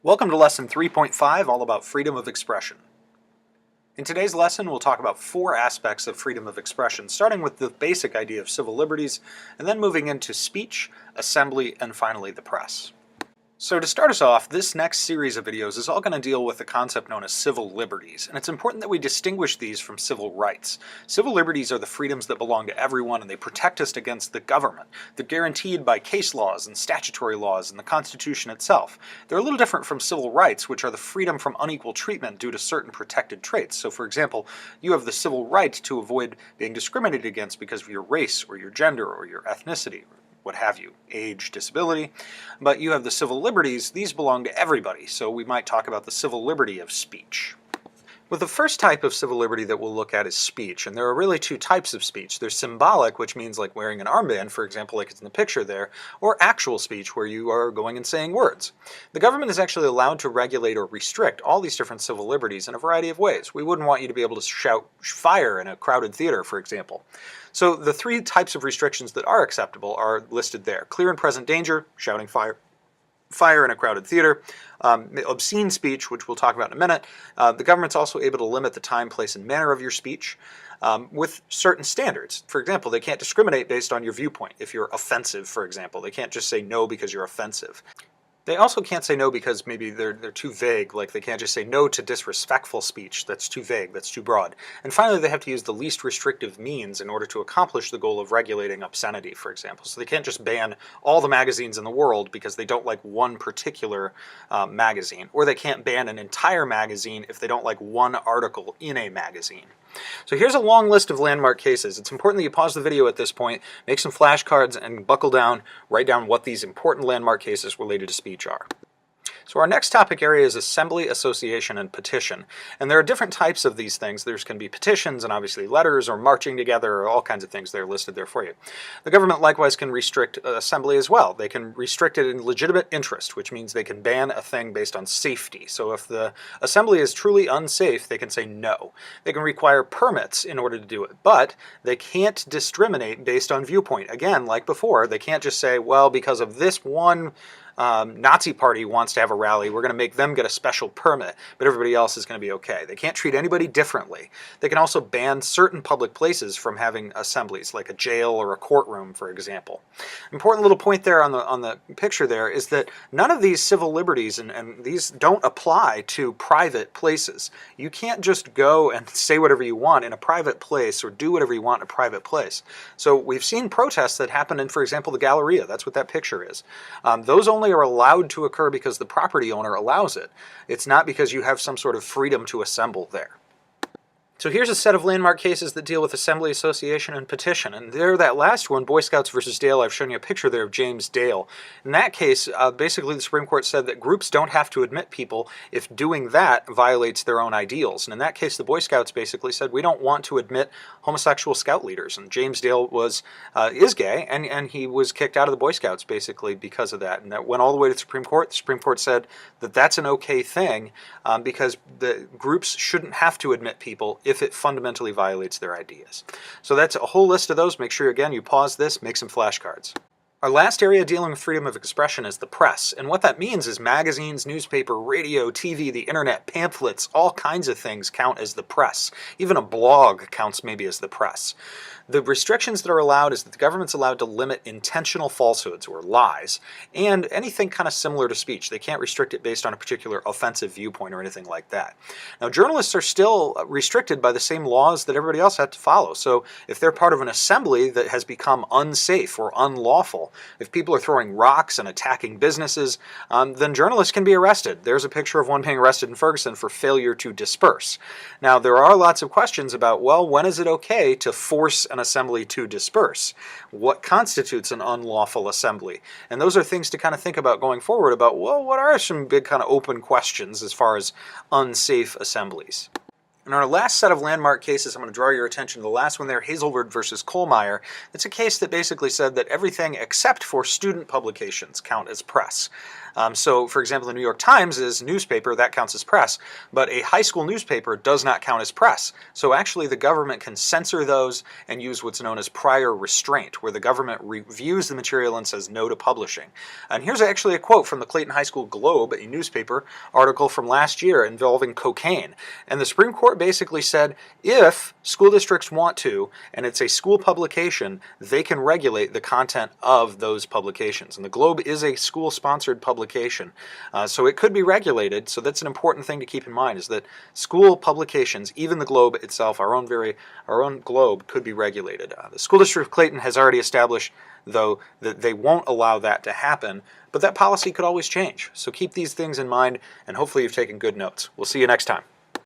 Welcome to Lesson 3.5, all about freedom of expression. In today's lesson, we'll talk about four aspects of freedom of expression, starting with the basic idea of civil liberties, and then moving into speech, assembly, and finally the press. So to start us off, this next series of videos is all going to deal with the concept known as civil liberties, and it's important that we distinguish these from civil rights. Civil liberties are the freedoms that belong to everyone, and they protect us against the government. They're guaranteed by case laws and statutory laws and the Constitution itself. They're a little different from civil rights, which are the freedom from unequal treatment due to certain protected traits. So for example, you have the civil right to avoid being discriminated against because of your race or your gender or your ethnicity, what have you, age, disability, but you have the civil liberties. These belong to everybody, so we might talk about the civil liberty of speech. Well, the first type of civil liberty that we'll look at is speech, and there are really two types of speech. There's symbolic, which means like wearing an armband, for example, like it's in the picture there, or actual speech, where you are going and saying words. The government is actually allowed to regulate or restrict all these different civil liberties in a variety of ways. We wouldn't want you to be able to shout fire in a crowded theater, for example. So the three types of restrictions that are acceptable are listed there. Clear and present danger, shouting fire in a crowded theater, obscene speech, which we'll talk about in a minute. The government's also able to limit the time, place, and manner of your speech with certain standards. For example, they can't discriminate based on your viewpoint. If you're offensive, for example, they can't just say no because you're offensive. They also can't say no because maybe they're too vague, like they can't just say no to disrespectful speech. That's too vague, that's too broad. And finally, they have to use the least restrictive means in order to accomplish the goal of regulating obscenity, for example. So they can't just ban all the magazines in the world because they don't like one particular magazine, or they can't ban an entire magazine if they don't like one article in a magazine. So here's a long list of landmark cases. It's important that you pause the video at this point, make some flashcards, and buckle down, write down what these important landmark cases related to speech are. So our next topic area is assembly, association, and petition. And there are different types of these things. There's can be petitions and obviously letters or marching together or all kinds of things that are listed there for you. The government likewise can restrict assembly as well. They can restrict it in legitimate interest, which means they can ban a thing based on safety. So if the assembly is truly unsafe, they can say no. They can require permits in order to do it, but they can't discriminate based on viewpoint. Again, like before, they can't just say, well, because of this one Nazi party wants to have a rally, we're going to make them get a special permit, but everybody else is going to be okay. They can't treat anybody differently. They can also ban certain public places from having assemblies, like a jail or a courtroom, for example. Important little point there on the picture there is that none of these civil liberties and these don't apply to private places. You can't just go and say whatever you want in a private place or do whatever you want in a private place. So we've seen protests that happen in, for example, the Galleria. That's what that picture is. Those only are allowed to occur because the property owner allows it. It's not because you have some sort of freedom to assemble there. So here's a set of landmark cases that deal with assembly, association, and petition. And there, that last one, Boy Scouts versus Dale, I've shown you a picture there of James Dale. In that case, basically the Supreme Court said that groups don't have to admit people if doing that violates their own ideals. And in that case, the Boy Scouts basically said, we don't want to admit homosexual scout leaders. And James Dale is gay, and he was kicked out of the Boy Scouts basically because of that. And that went all the way to the Supreme Court. The Supreme Court said that that's an okay thing because the groups shouldn't have to admit people if it fundamentally violates their ideas. So that's a whole list of those. Make sure, again, you pause this, make some flashcards. Our last area dealing with freedom of expression is the press, and what that means is magazines, newspaper, radio, TV, the internet, pamphlets, all kinds of things count as the press. Even a blog counts maybe as the press. The restrictions that are allowed is that the government's allowed to limit intentional falsehoods or lies and anything kind of similar to speech. They can't restrict it based on a particular offensive viewpoint or anything like that. Now, journalists are still restricted by the same laws that everybody else had to follow. So if they're part of an assembly that has become unsafe or unlawful, if people are throwing rocks and attacking businesses, then journalists can be arrested. There's a picture of one being arrested in Ferguson for failure to disperse. Now, there are lots of questions about, well, when is it okay to force an assembly to disperse? What constitutes an unlawful assembly? And those are things to kind of think about going forward about, well, what are some big kind of open questions as far as unsafe assemblies? In our last set of landmark cases, I'm going to draw your attention to the last one there, Hazelwood versus Kohlmeyer. It's a case that basically said that everything except for student publications count as press. So, for example, the New York Times is newspaper, that counts as press, but a high school newspaper does not count as press. So actually the government can censor those and use what's known as prior restraint, where the government reviews the material and says no to publishing. And here's actually a quote from the Clayton High School Globe, a newspaper article from last year involving cocaine. And the Supreme Court basically said if school districts want to, and it's a school publication, they can regulate the content of those publications. And the Globe is a school-sponsored publication, so it could be regulated. So that's an important thing to keep in mind, is that school publications, even the Globe itself, our own Globe, could be regulated. The School District of Clayton has already established, though, that they won't allow that to happen, but that policy could always change. So keep these things in mind, and hopefully you've taken good notes. We'll see you next time.